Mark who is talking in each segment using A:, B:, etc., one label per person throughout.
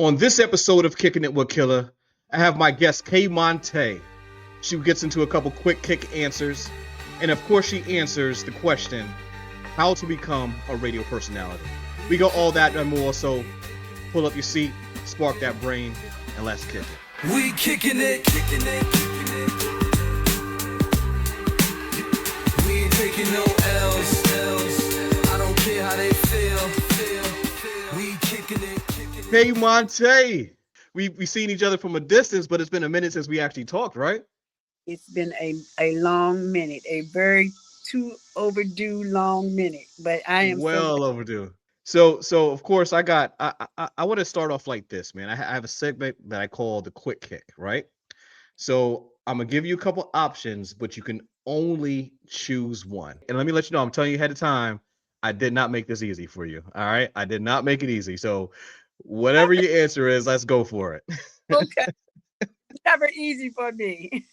A: On this episode of Kickin It Wit Killa, I have my guest KMonta. She gets into a couple quick kick answers, and of course she answers the question, how to become a radio personality. We got all that and more, so pull up your seat, spark that brain, and let's kick it.
B: We kicking it, kicking it, kicking it. We ain't taking no L's. I don't care how they feel. We kicking it, kicking it.
A: KMonta, we've seen each other from a distance, but it's been a minute since we actually talked, right?
C: It's been a long minute, a very too overdue long minute, but I am
A: well overdue. So of course I want to start off like this, man. I have a segment that I call the quick kick, right? So I'm gonna give you a couple options, but you can only choose one. And let me let you know, I'm telling you ahead of time, I did not make this easy for you. All right, I did not make it easy. So whatever your answer is, let's go for it.
C: Okay. Never easy for me.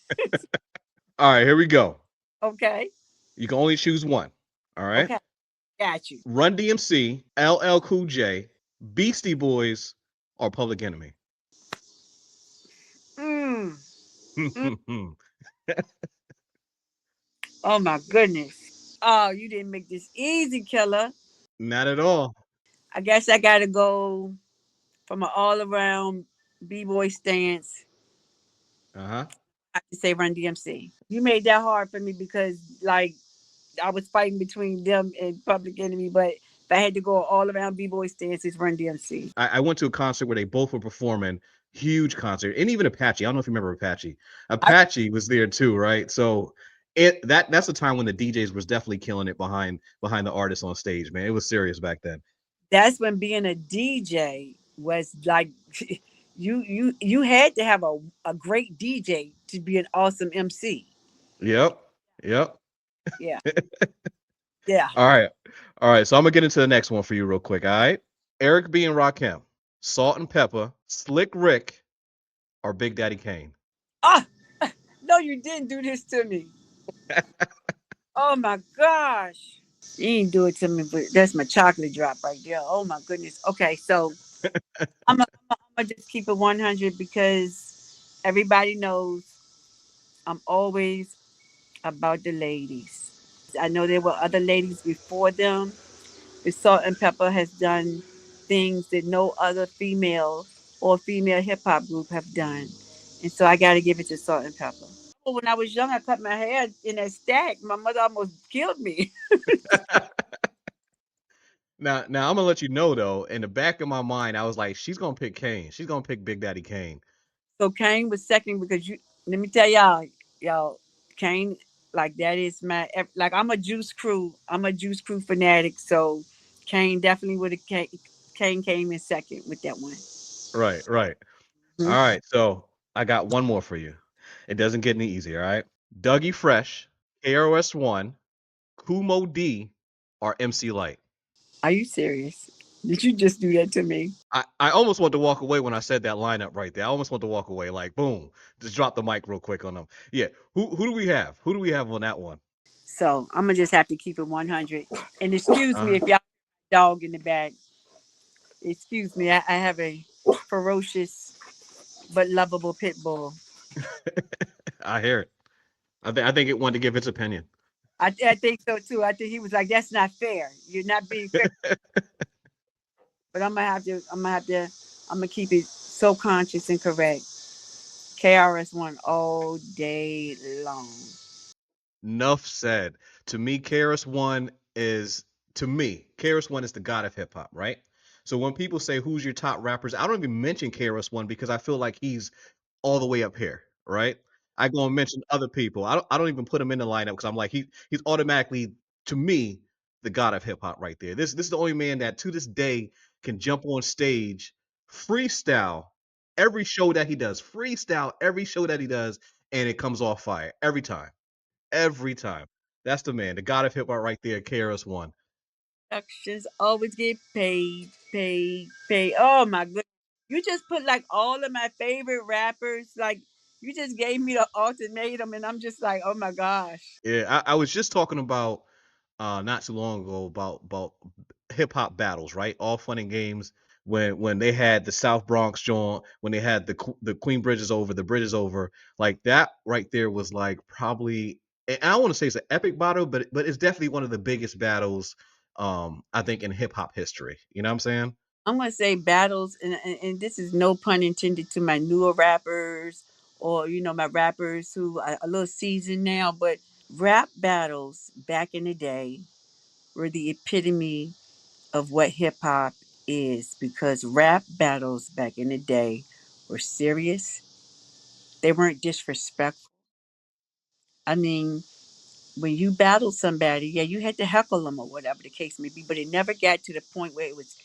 A: All right, here we go.
C: Okay.
A: You can only choose one. All right.
C: Okay. Got you.
A: Run DMC, LL Cool J, Beastie Boys, or Public Enemy.
C: Oh my goodness. Oh, you didn't make this easy, Killa.
A: Not at all.
C: I guess I gotta go from an all-around b-boy stance.
A: Uh-huh.
C: I have to say Run DMC. You made that hard for me because, like, I was fighting between them and Public Enemy, but if I had to go all around b-boy stance, it's Run DMC.
A: I went to a concert where they both were performing, huge concert, and even Apache. I don't know if you remember Apache. Apache was there too, right? So that's the time when the DJs was definitely killing it behind the artists on stage, man. It was serious back then.
C: That's when being a DJ was like you had to have a great DJ to be an awesome MC.
A: Yep.
C: Yeah. Yeah.
A: All right. So I'm gonna get into the next one for you real quick. All right. Eric B and Rakim, Salt and Pepper, Slick Rick, or Big Daddy Kane.
C: Ah, no, you didn't do this to me. Oh my gosh. You didn't do it to me, but that's my chocolate drop right there. Oh my goodness. Okay, so I'm gonna just keep it 100 because everybody knows I'm always about the ladies. I know there were other ladies before them. The Salt and Pepper has done things that no other female or female hip hop group have done. And so I got to give it to Salt and Pepper. When I was young, I cut my hair in that stack. My mother almost killed me.
A: Now I'm gonna let you know though. In the back of my mind, I was like, she's gonna pick Kane. She's gonna pick Big Daddy Kane.
C: So Kane was second because let me tell y'all, Kane, like that is like I'm a Juice Crew fanatic. So Kane definitely would have Kane came in second with that one.
A: Right.
C: Mhm.
A: All right. So I got one more for you. It doesn't get any easier. All right. Dougie Fresh, KRS-One, Kumo D, or MC Light.
C: Are you serious? Did you just do that to me?
A: I almost want to walk away when I said that lineup right there. I almost want to walk away, like boom, just drop the mic real quick on them. Yeah. Who do we have? Who do we have on that one?
C: So I'm gonna just have to keep it 100. And excuse me if y'all dog in the back. Excuse me, I have a ferocious but lovable pit bull.
A: I hear it. I think it wanted to give its opinion.
C: I think so too. I think he was like, "That's not fair. You're not being fair." But I'm gonna keep it so conscious and correct. KRS-One all day long.
A: Enough said. To me, KRS-One is the god of hip hop, right? So when people say who's your top rappers, I don't even mention KRS-One because I feel like he's all the way up here, right? I go and mention other people. I don't even put him in the lineup because I'm like he's automatically, to me, the god of hip hop right there. This is the only man that to this day can jump on stage, freestyle freestyle every show that he does, and it comes off fire every time. Every time. That's the man, the god of hip hop right there, KRS-One.
C: Productions always get paid. Oh my goodness. You just put like all of my favorite rappers. Like you just gave me the ultimatum and I'm just like, oh my gosh.
A: Yeah, I was just talking about not too long ago about hip hop battles, right? All fun and games when they had the South Bronx joint, when they had the Queen Bridges over, the bridges over, like that right there was like probably, and I don't want to say it's an epic battle, but it's definitely one of the biggest battles I think in hip hop history. You know what I'm saying?
C: I'm gonna say battles, and this is no pun intended to my newer rappers or my rappers who are a little seasoned now, but rap battles back in the day were the epitome of what hip hop is, because rap battles back in the day were serious. They weren't disrespectful. I mean, when you battled somebody, yeah, you had to heckle them or whatever the case may be, but it never got to the point where it was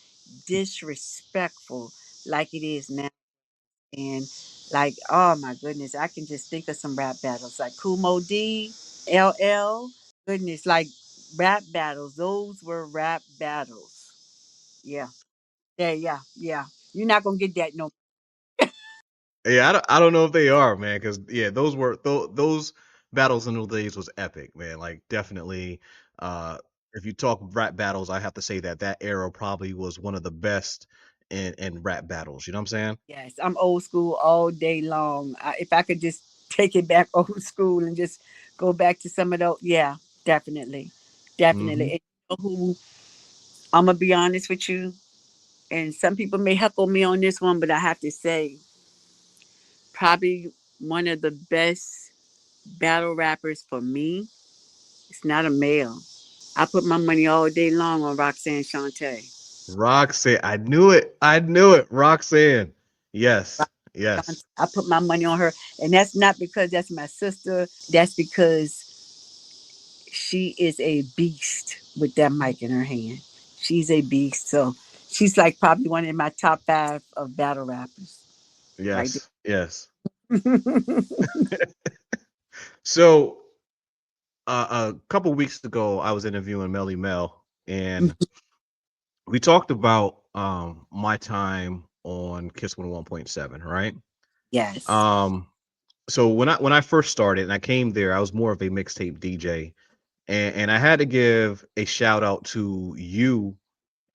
C: disrespectful like it is now. And like, oh my goodness, I can just think of some rap battles like Kumo D, LL. Goodness, like rap battles. Those were rap battles. Yeah. Yeah, yeah, yeah. You're not gonna get that no.
A: Yeah, I don't know if they are, man, because yeah, those battles in those days was epic, man. Like definitely, uh, if you talk rap battles, I have to say that that era probably was one of the best in rap battles. You know what I'm saying?
C: Yes, I'm old school all day long. If I could just take it back old school and just go back to some of those, yeah, definitely,
A: Hmm.
C: definitely. And you know who? I'm gonna be honest with you, and some people may heckle me on this one, but I have to say, probably one of the best battle rappers for me. It's not a male. I put my money all day long on Roxanne Shante.
A: Roxanne, I knew it. I knew it. Roxanne. Yes. Yes.
C: I put my money on her, and that's not because that's my sister. That's because she is a beast with that mic in her hand. She's a beast. So she's like probably one of my top five of battle rappers right
A: Yes. Yes.
C: there.
A: So a couple weeks ago, I was interviewing Melly Mel, and we talked about my time on Kiss 101.7, right?
C: Yes.
A: Um so when I first started and I came there, I was more of a mixtape DJ, and I had to give a shout out to you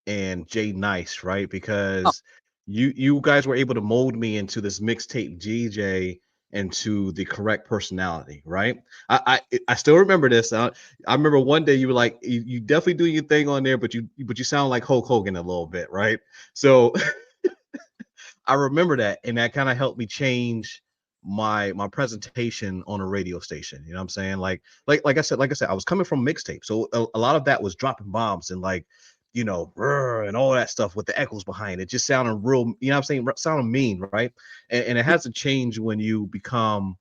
A: and Jay Nice, right?
C: Oh,
A: Because you guys were able to mold me into this mixtape DJ, into the correct personality, right? I still remember this. I remember one day you were like, you definitely do your thing on there, but you sound like Hulk Hogan a little bit, right? So I remember that, and that kind of helped me change my presentation on a radio station. You know what I'm saying? Like I said, I was coming from mixtape, so a lot of that was dropping bombs and like, "Rrr," and all that stuff with the echoes behind it. Just sounding real. You know what I'm saying? Sounding mean, right? And it has to change when you become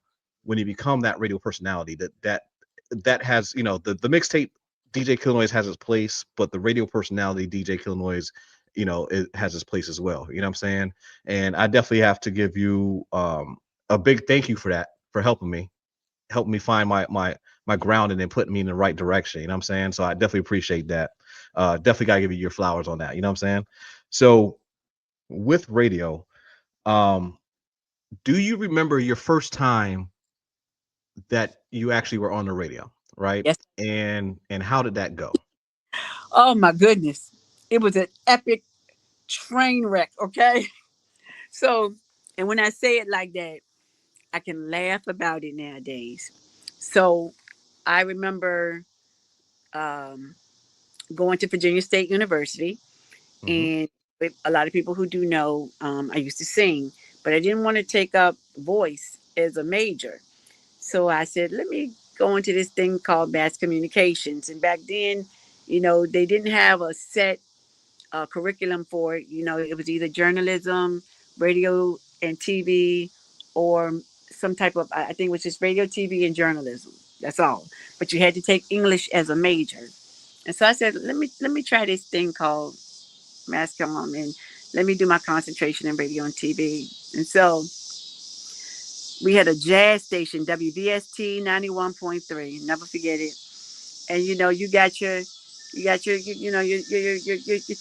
A: that radio personality. That has the mixtape DJ Killnoise has its place, but the radio personality DJ Killnoise, it has its place as well. You know what I'm saying? And I definitely have to give you a big thank you for that, for helping me find my ground and then putting me in the right direction. You know what I'm saying? So I definitely appreciate that. Definitely gotta give you your flowers on that. You know what I'm saying? So with radio, um, do you remember your first time that you actually were on the radio, right?
C: yes.
A: And how did that go?
C: Oh my goodness. It was an epic train wreck, okay? So, and when I say it like that, I can laugh about it nowadays. So, I remember um, going to Virginia State University,
A: Hmm.
C: and with a lot of people who do know, I used to sing, but I didn't want to take up voice as a major. So I said, let me go into this thing called mass communications. And back then, they didn't have a set curriculum for it. It was either journalism, radio and TV, or some type of, I think it was just radio, TV, and journalism. That's all. But you had to take English as a major. And so I said, let me try this thing called mass comm, and let me do my concentration in radio and TV. And so we had a jazz station, WVST 91.3. Never forget it. And you got your your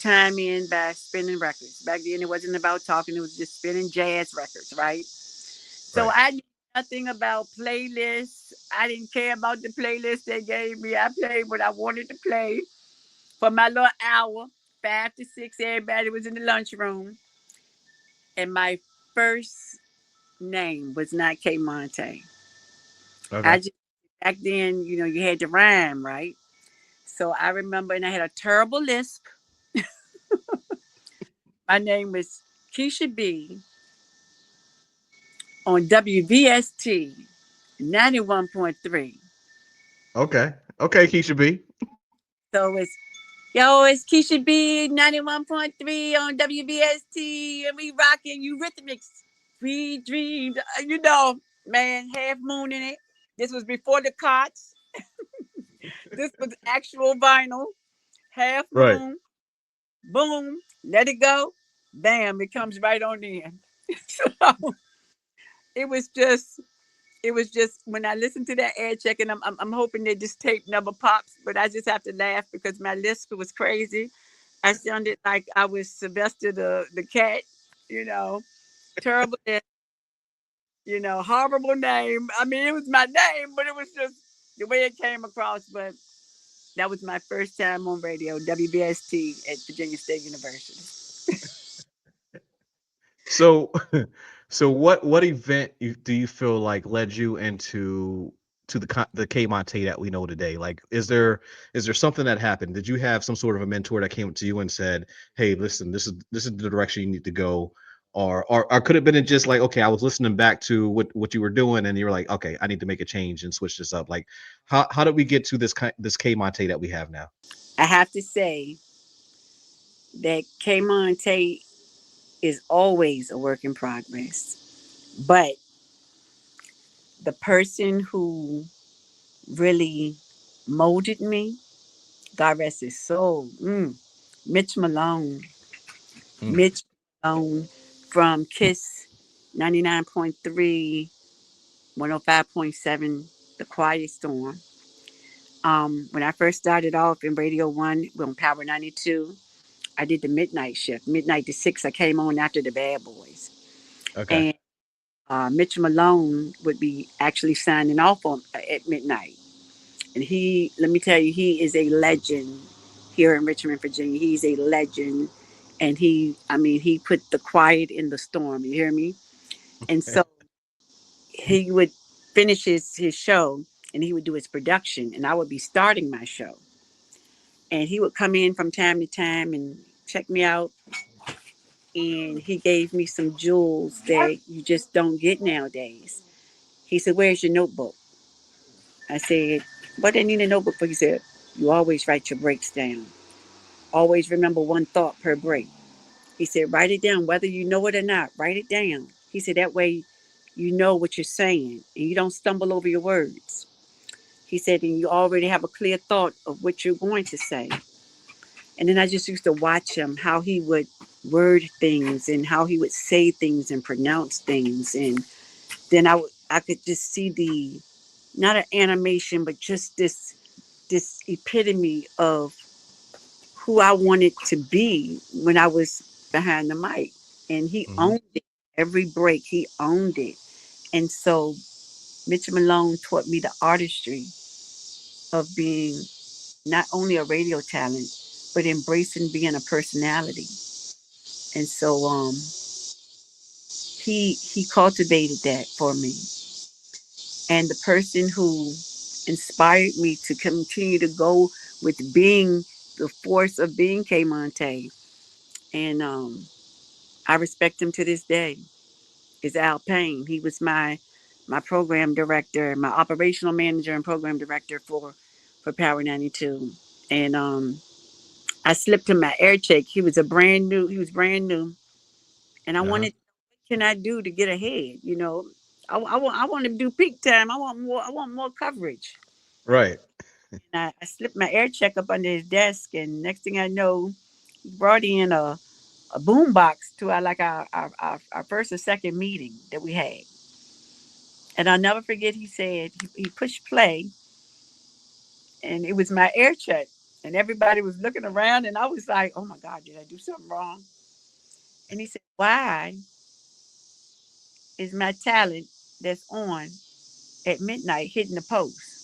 C: time in by spinning records. Back then it wasn't about talking, it was just spinning jazz records, right? So
A: Right.
C: I knew nothing about playlists. I didn't care about the playlist they gave me. I played what I wanted to play for my little hour. 5 to 6, everybody was in the lunchroom, and my first name was not KMonta. I
A: Okay.
C: just back then, you had to rhyme, right? So I remember, and I had a terrible lisp. My name was Keisha B on WVST 91.3.
A: Okay. Okay, Keisha B.
C: So it's Keisha B 91.3 on WVST, and we rocking Eurythmics. We dreamed, man, half moon in it. This was before the cots. This was actual vinyl, half
A: Right.
C: moon, boom, let it go, bam, it comes right on in. So it was just it was just when I listened to that air check, and I'm hoping that this tape never pops, but I just have to laugh because my lisp was crazy. I sounded like I was Sylvester the cat, you know, terrible, horrible name. I mean, it was my name, but it was just the way it came across. But that was my first time on radio, WBST at Virginia State University.
A: So, so what event do you feel like led you into the KMonta that we know today? Like, is there something that happened? Did you have some sort of a mentor that came to you and said, "Hey, listen, this is the direction you need to go," or could it have been just like, okay, I was listening back to what you were doing, and you were like, okay, I need to make a change and switch this up. Like, how did we get to this KMonta that we have now?
C: I have to say that KMonta is always a work in progress, but the person who really molded me, God rest his soul, Mitch Malone.
A: Mm,
C: Mitch Malone from Kiss 99.3, 105.7, The Quiet Storm. When I first started off in Radio 1 on Power 92, I did the midnight shift. Midnight to 6, I came on after the Bad Boys.
A: okay.
C: And Mitch Malone would be actually signing off at midnight. And let me tell you, he is a legend here in Richmond, Virginia. He's a legend. And he put the quiet in the storm. You hear me? And so he would finish his show, and he would do his production, and I would be starting my show. And he would come in from time to time and check me out. And he gave me some jewels that you just don't get nowadays. He said, "Where's your notebook?" I said, "What do I need a notebook for?" He said, "You always write your breaks down. Always remember one thought per break." He said, "Write it down, whether you know it or not. Write it down." He said, "That way you know what you're saying and you don't stumble over your words." He said, "And you already have a clear thought of what you're going to say." And then I just used to watch him, how he would word things and how he would say things and pronounce things. And then I could just see not an animation, but just this epitome of who I wanted to be when I was behind the mic. And he
A: Hmm.
C: owned it. Every break, he owned it. And so Mitch Malone taught me the artistry of being not only a radio talent, but embracing being a personality. And so he cultivated that for me. And the person who inspired me to continue to go with being the force of being K Monte, and I respect him to this day, is Al Payne. He was my program director, my operational manager and program director for Power 92. And I slipped him my air check. He was brand new. And I
A: Uh-huh.
C: wanted, what can I do to get ahead? I want to do peak time. I want more coverage.
A: Right.
C: And I slipped my air check up under his desk, and next thing I know, he brought in a boom box to our first or second meeting that we had. And I'll never forget, he said, he pushed play, and it was my air check. And everybody was looking around, and I was like, oh my God, did I do something wrong? And he said, why is my talent that's on at midnight hitting the post?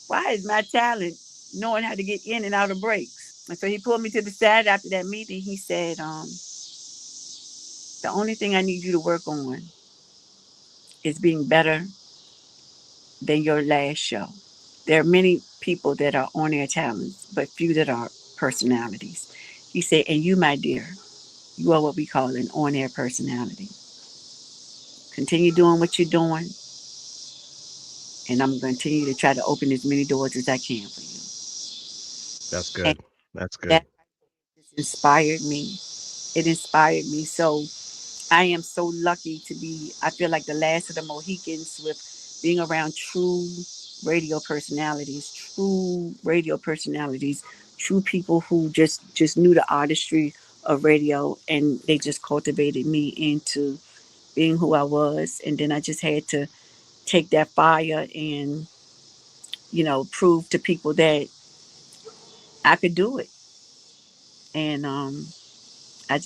C: Why is my talent knowing how to get in and out of breaks? And so he pulled me to the side after that meeting. He said, the only thing I need you to work on is being better than your last show. There are many people that are on air talents, but few that are personalities. He said, and you, my dear, you are what we call an on air personality. Continue doing what you're doing, and I'm going to continue to try to open as many doors as I can for you.
A: That's
C: And
A: good. That's
C: that
A: good.
C: just inspired me. It inspired me. So I am so lucky to be, I feel like the last of the Mohicans with being around true radio personalities, true people who just knew the artistry of radio, and they just cultivated me into being who I was. And then I just had to take that fire and, prove to people that I could do it. And I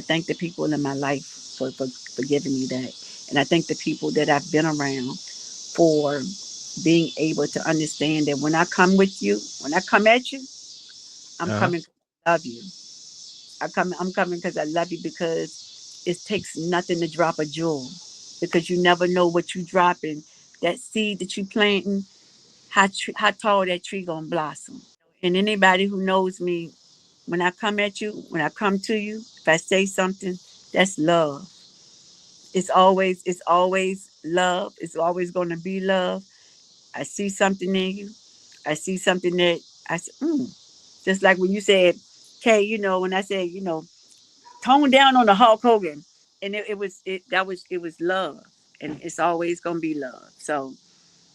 C: thank the people in my life for giving me that. And I thank the people that I've been around for being able to understand that when I come with you, when I come at you, I'm
A: Uh huh.
C: coming 'cause I love you. I'm coming because I love you, because it takes nothing to drop a jewel, because you never know what you dropping. That seed that you planting, how tall that tree gonna blossom. And anybody who knows me, when I come at you, when I come to you, if I say something, that's love. It's always love. It's always gonna be love. I see something in you. I see something that I said, just like when you said, Kay, when I said, tone down on the Hulk Hogan, and it was love, and it's always gonna be love. So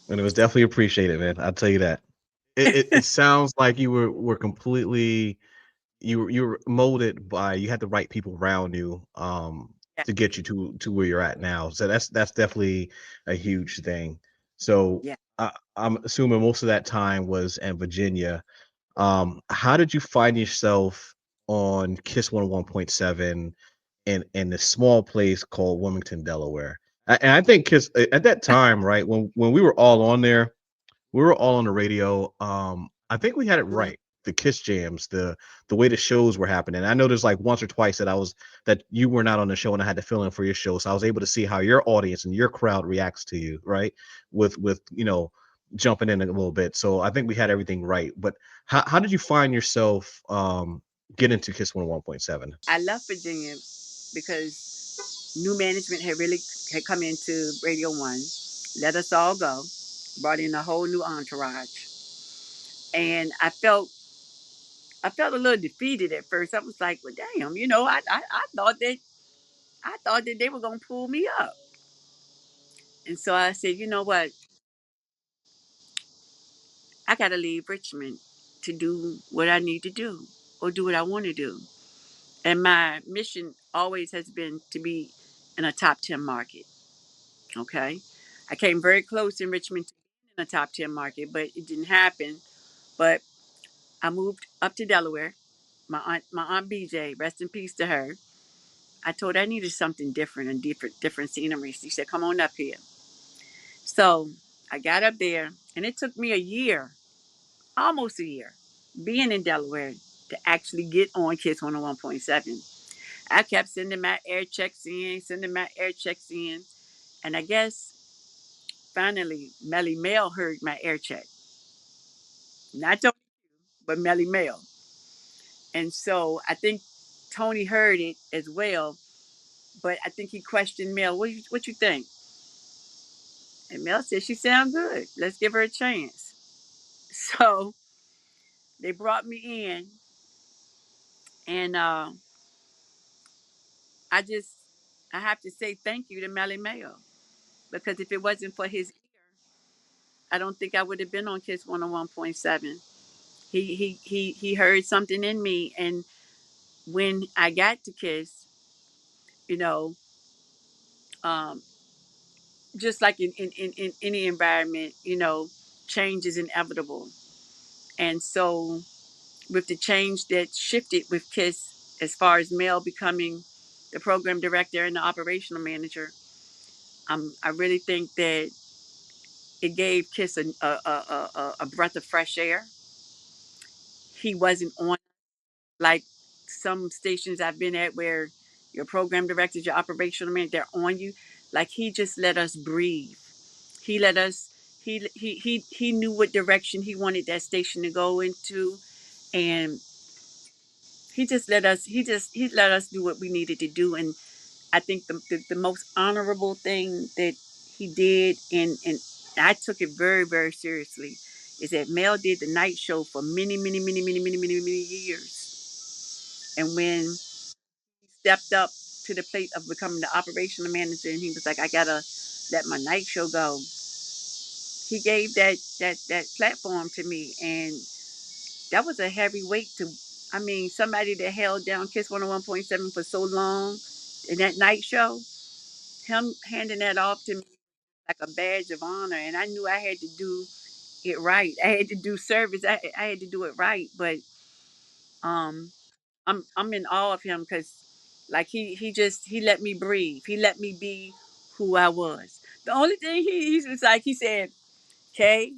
A: And it was definitely appreciated, man. I'll tell you that. It sounds like you were completely you were molded by you had the right people around you
C: yeah,
A: to get you to where you're at now. So that's definitely a huge thing. So
C: yeah.
A: I'm assuming most of that time was in Virginia. How did you find yourself on Kiss 101.7 in this small place called Wilmington, Delaware? And I think Kiss at that time, right, when we were all on there, we were all on the radio. I think we had it
C: Mhm.
A: right. The Kiss jams, the way the shows were happening. I know there's like once or twice that you were not on the show and I had to fill in for your show. So I was able to see how your audience and your crowd reacts to you, right? With jumping in a little bit. So I think we had everything right. But how did you find yourself get into Kiss 101.7?
C: I left Virginia because new management had come into Radio One, let us all go, brought in a whole new entourage, and I felt a little defeated at first. I was like, well, damn, I thought that they were gonna pull me up, and so I said, you know what, I gotta leave Richmond to do what I need to do or do what I want to do, and my mission always has been to be in a top 10 market. Okay, I came very close in Richmond to being in a top 10 market, but it didn't happen. But I moved up to Delaware. My aunt BJ, rest in peace to her. I told her I needed something different and different scenery. She said, "Come on up here." So I got up there, and it took me a year, almost a year, being in Delaware to actually get on Kids 101.7. I kept sending my air checks in, and I guess finally Melly Mel heard my air check, not Tony, but Melly Mel, and so I think Tony heard it as well. But I think he questioned Mel. What you think? And Mel said she sounds good. Let's give her a chance. So they brought me in, and I just I have to say thank you to Melly Mayo, because if it wasn't for his ear, I don't think I would have been on Kiss 101.7. He heard something in me, and when I got to Kiss, you know, um, just like in any environment, change is inevitable. And so with the change that shifted with KISS, as far as Mel becoming the program director and the operational manager, I really think that it gave KISS a breath of fresh air. he wasn't on like some stations I've been at where your program directors, your operational man, they're on you. Like he just let us breathe. He let us. He knew what direction he wanted that station to go into, and he just let us. He let us do what we needed to do. And I think the most honorable thing that he did, and I took it very very seriously, is that Mel did the night show for many years, and when stepped up to the plate of becoming the operational manager, and he was like, I gotta let my night show go. He gave that platform to me, and that was a heavy weight to. I mean, somebody that held down Kiss 101.7 for so long in that night show, him handing that off to me like a badge of honor, and I knew I had to do it right. I had to do service. I had to do it right, but um, I'm in awe of him because like he let me breathe. He let me be who I was. The only thing he was like he said, "Kay,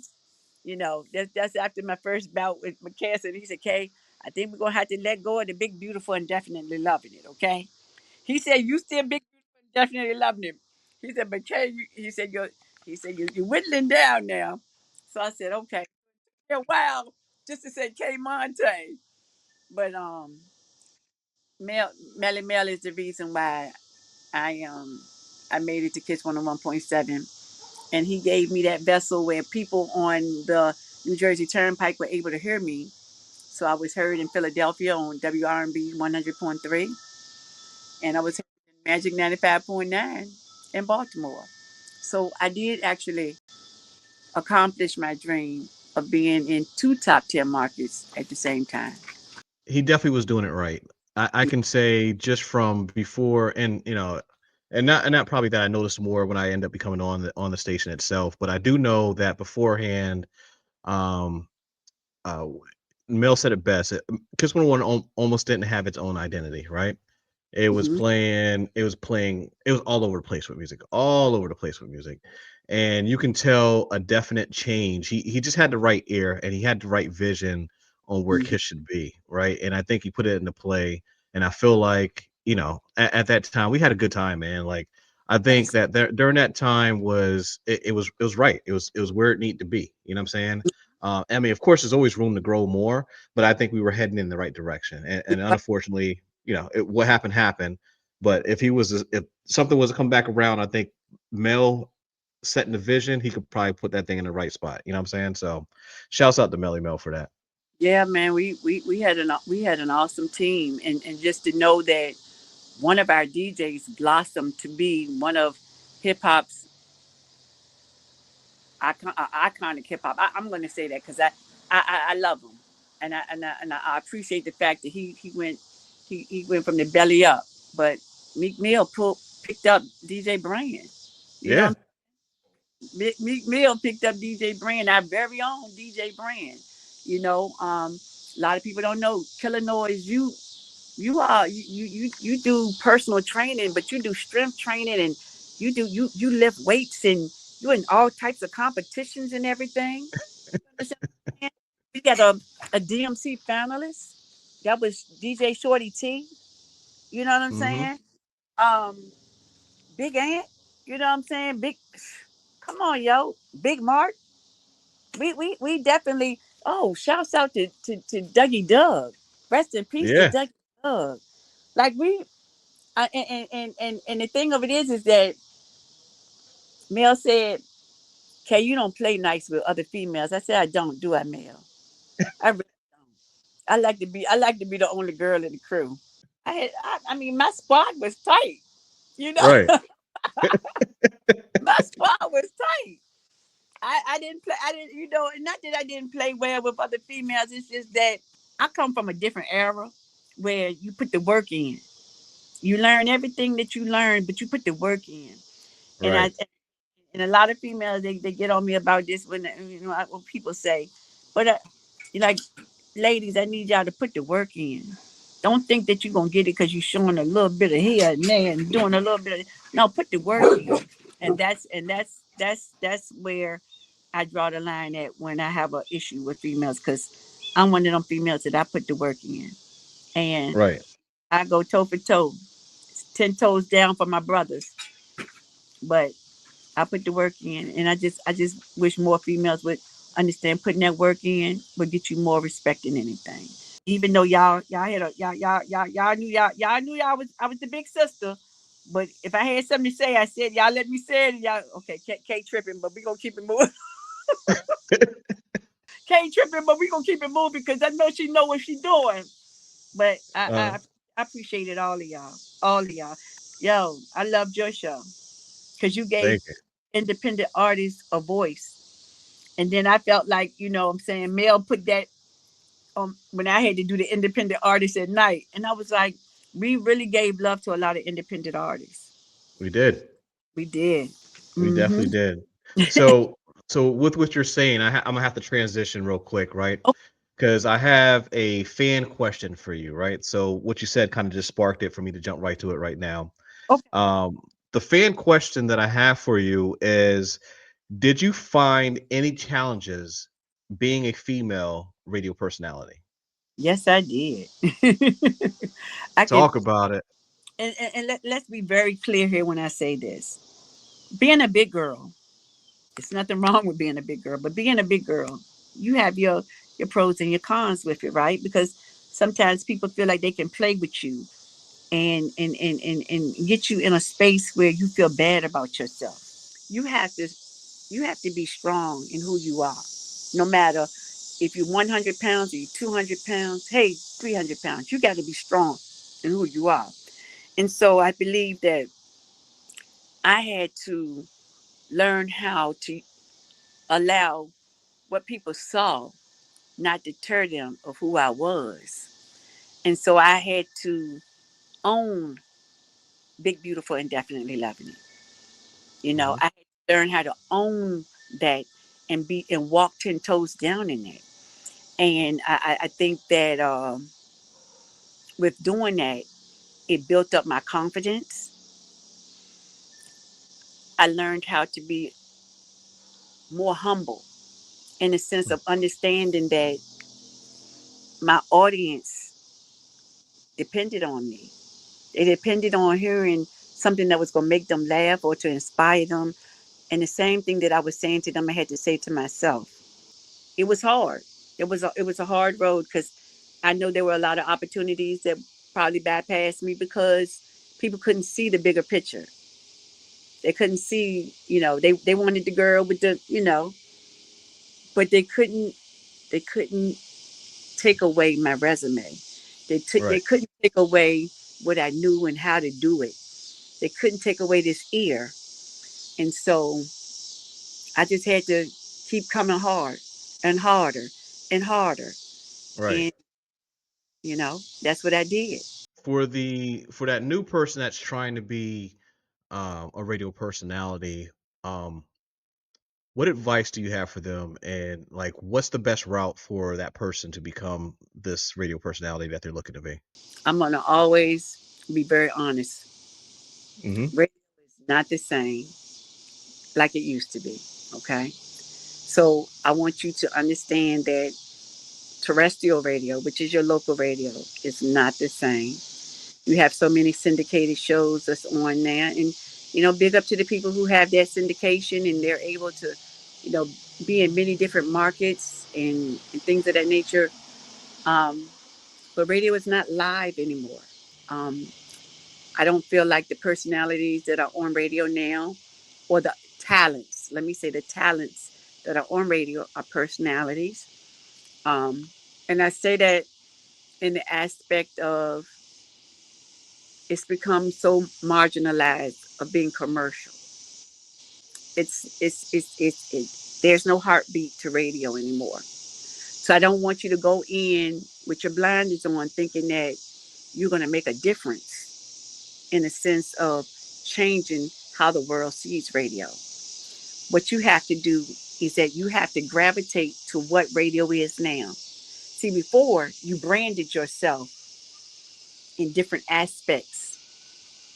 C: you know that's after my first bout with cancer." And he said, "Kay, I think we're gonna have to let go of the big, beautiful, and definitely loving it." Okay. He said, "You still big, beautiful, and definitely loving it." He said, "But Kay, you're whittling down now." So I said, "Okay." Yeah, wow, just to say KMonta. But Mel is the reason why I I made it to Kiss 101.7, and he gave me that vessel where people on the New Jersey Turnpike were able to hear me. So I was heard in Philadelphia on WRB 100.3, and I was heard in Magic 95.9 in Baltimore. So I did actually accomplish my dream of being in two top tier markets at the same time.
A: He definitely was doing it right. I can say just from before, and and not probably that I noticed more when I end up becoming on the station itself, but I do know that beforehand, um, uh, Mel said it best. Kiss 101 almost didn't have its own identity, right?
C: Hmm.
A: It was all over the place with music, all over the place with music. And you can tell a definite change. He just had the right ear and he had the right vision on where
C: Hmm.
A: Kiss should be, right? And I think he put it into play. And I feel like, at that time we had a good time, man. Like I think
C: Yes.
A: that during that time it was right. It was where it needed to be. You know what I'm saying? I mean, of course, there's always room to grow more, but I think we were heading in the right direction. And unfortunately, what happened. But if something was to come back around, I think Mel setting the vision, he could probably put that thing in the right spot. You know what I'm saying? So, shouts out to Melly Mel for that.
C: Yeah, man, we had an awesome team, and just to know that one of our DJs blossomed to be one of hip hop's iconic hip hop. I'm going to say that because I love him, and I appreciate the fact that he went from the belly up. But Meek Mill picked up DJ Brand. You know,
A: Yeah,
C: Meek Mill picked up DJ Brand, our very own DJ Brand. You know, a lot of people don't know Killer Noise. You do personal training, but you do strength training, and you lift weights, and you in all types of competitions and everything. Understand what I'm saying? We got a DMC finalist. That was DJ Shorty T. You know what I'm
A: hmm
C: saying? Big Ant. You know what I'm saying? Big. Come on, yo. Big Mark. We definitely. Oh, shouts out to Dougie Doug. Rest in peace to
A: yeah.
C: Dougie Doug. Like and the thing of it is that Mel said, "Kay, you don't play nice with other females." I said, "I don't, do I, Mel? I really don't. I like to be the only girl in the crew." I mean, my squad was tight. You know,
A: Right.
C: my squad was tight. I didn't play. I didn't. You know, not that I didn't play well with other females. It's just that I come from a different era where you put the work in. You learn everything that you learn, but you put the work in. And
A: Right.
C: a lot of females they get on me about this when people say, but you like ladies, I need y'all to put the work in. Don't think that you're gonna get it because you're showing a little bit of here and there and doing a little bit of no, put the work in. And that's where I draw the line at when I have an issue with females because I'm one of them females that I put the work in, and
A: Right.
C: I go toe for toe, 10 toes down for my brothers. But I put the work in, and I just wish more females would understand putting that work in would get you more respect than anything. Even though y'all had a y'all knew I was the big sister, but if I had something to say, I said y'all let me say it. And y'all okay? Kate tripping, but we gonna keep it moving. Kate tripping, but we gonna keep it moving because I know she know what she doing. But
A: uh,
C: I appreciated all of y'all. Yo, I loved your show because you gave
A: thank you.
C: independent artists a voice. And then I felt like, I'm saying, Mel put that when I had to do the independent artists at night. And I was like, we really gave love to a lot of independent artists.
A: We did.
C: We did.
A: We
C: Mm-hmm.
A: definitely did. So, so with what you're saying, I'm gonna have to transition real quick, right?
C: Oh,
A: Because I have a fan question for you, right? So what you said kind of just sparked it for me to jump right to it right now.
C: okay.
A: Um, the fan question that I have for you is, did you find any challenges being a female radio personality?
C: Yes, I did. I can,
A: Talk about it.
C: let's be very clear here when I say this. Being a big girl, it's nothing wrong with being a big girl, but being a big girl, you have your pros and your cons with it, right? Because sometimes people feel like they can play with you and get you in a space where you feel bad about yourself. You have to you have to be strong in who you are. No matter if you're 100 pounds or you're 200 pounds, hey, 300 pounds, you got to be strong in who you are. And so I believe that I had to learn how to allow what people saw not deter them of who I was. And so I had to own Big, Beautiful, and Definitely Loving It.
A: Mhm.
C: I had to learn how to own that and walk 10 toes down in it. And I think that with doing that, it built up my confidence. I learned how to be more humble in the sense of understanding that my audience depended on me. They depended on hearing something that was going to make them laugh or to inspire them. And the same thing that I was saying to them, I had to say to myself. It was hard. It was a hard road because I know there were a lot of opportunities that probably bypassed me because people couldn't see the bigger picture. They couldn't see, they wanted the girl with but they couldn't take away my resume. They
A: Right.
C: couldn't take away what I knew and how to do it. They couldn't take away this ear. And so I just had to keep coming hard and harder and harder.
A: Right.
C: And that's what I did.
A: For that new person that's trying to be a radio personality, um, what advice do you have for them? And like, what's the best route for that person to become this radio personality that they're looking to be?
C: I'm gonna always be very honest.
A: Hmm.
C: Radio is not the same like it used to be. Okay. So I want you to understand that terrestrial radio, which is your local radio, is not the same. You have so many syndicated shows that's on there, and big up to the people who have that syndication and they're able to, you know, be in many different markets and things of that nature. Um, but radio is not live anymore. Um, I don't feel like the personalities that are on radio now, or the talents, let me say the talents that are on radio are personalities. Um, and I say that in the aspect of it's become so marginalized of being commercial. There's no heartbeat to radio anymore. So I don't want you to go in with your blinders on thinking that you're going to make a difference in a sense of changing how the world sees radio. What you have to do is that you have to gravitate to what radio is now. See, before you branded yourself in different aspects.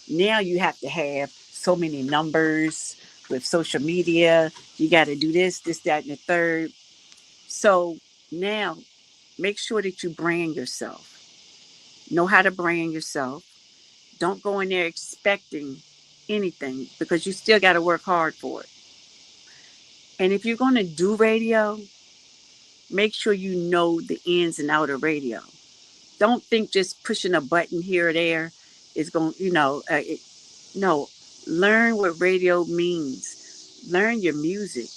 C: Now you have to have so many numbers with social media. You got to do this, that, and the third. So now make sure that you brand yourself. Know how to brand yourself. Don't go in there expecting anything because you still got to work hard for it. And if you're going to do radio, make sure you know the ins and out of radio. Don't think just pushing a button here or there is going, no, learn what radio means. Learn your music.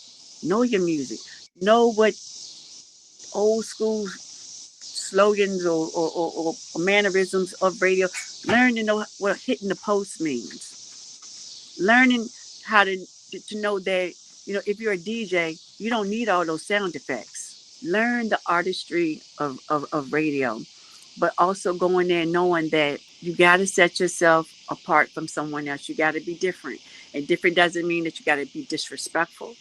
C: Know your music. Know what old school slogans or mannerisms of radio. Learn to know what hitting the post means. Learning how to know that, if you're a DJ, you don't need all those sound effects. Learn the artistry of radio, but also going there knowing that you got to set yourself apart from someone else. You got to be different. And different doesn't mean that you got to be disrespectful.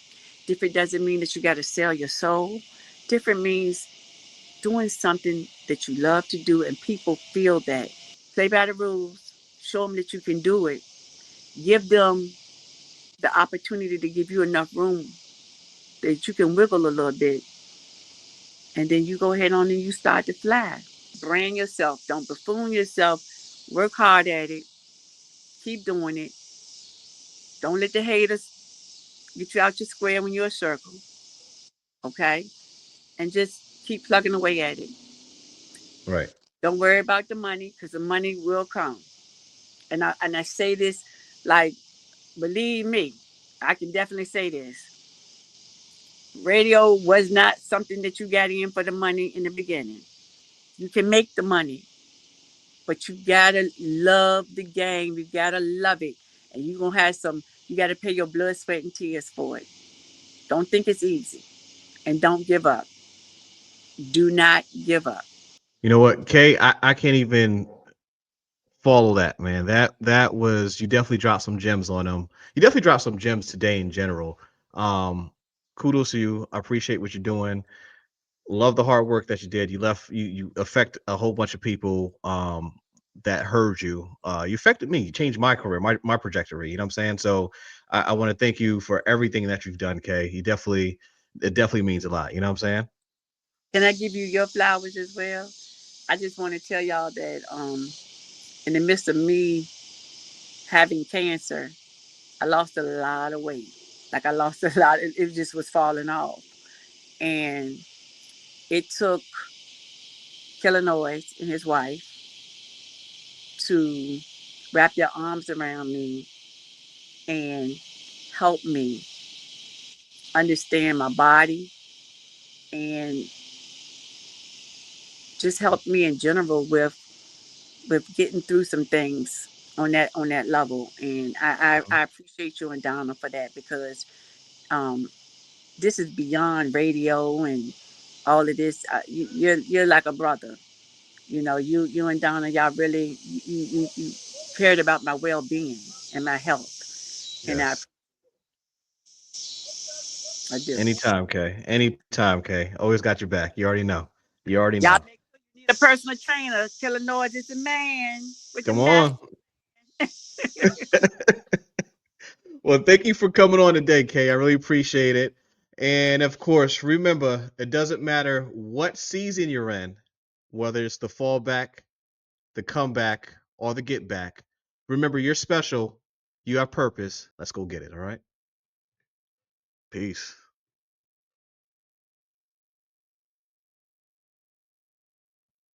C: Different doesn't mean that you got to sell your soul. Different means doing something that you love to do and people feel that. Play by the rules. Show them that you can do it. Give them the opportunity to give you enough room that you can wiggle a little bit. And then you go ahead on and you start to fly. Brand yourself. Don't buffoon yourself. Work hard at it. Keep doing it. Don't let the haters get you out your square when you're a circle. Okay? And just keep plugging away at it.
A: Right.
C: Don't worry about the money because the money will come. And I say this like, believe me, I can definitely say this. Radio was not something that you got in for the money in the beginning. You can make the money, but you gotta love the game. You gotta love it. And you're gonna have you gotta pay your blood, sweat, and tears for it. Don't think it's easy. And don't give up. Do not give up.
A: You know what, Kay? I can't even follow that, man. That was, you definitely dropped some gems on them. You definitely dropped some gems today in general. Um, Kudos to you. I appreciate what you're doing. Love the hard work that you did. You affect a whole bunch of people that heard you. You affected me. You changed my career, my trajectory. You know what I'm saying? So I want to thank you for everything that you've done, Kay. It definitely means a lot. You know what I'm saying?
C: Can I give you your flowers as well? I just want to tell y'all that in the midst of me having cancer, I lost a lot of weight. Like I lost a lot. It just was falling off. And it took Killanoid and his wife to wrap their arms around me and help me understand my body and just help me in general with getting through some things on that level. And I appreciate you and Donna for that because um, this is beyond radio and all of this. You're like a brother. You and Donna, y'all really you cared about my well being and my health, and
A: Yes.
C: I do.
A: Anytime, Kay. Anytime, Kay. Always got your back. You already know. You already
C: Y'all
A: know.
C: make sure you need a personal trainer. Killer Noise is a man with the
A: Come
C: mask.
A: on. Well, thank you for coming on today, Kay. I really appreciate it. And of course, remember, it doesn't matter what season you're in, whether it's the fallback, the comeback, or the get back. Remember, you're special. You have purpose. Let's go get it. All right. Peace.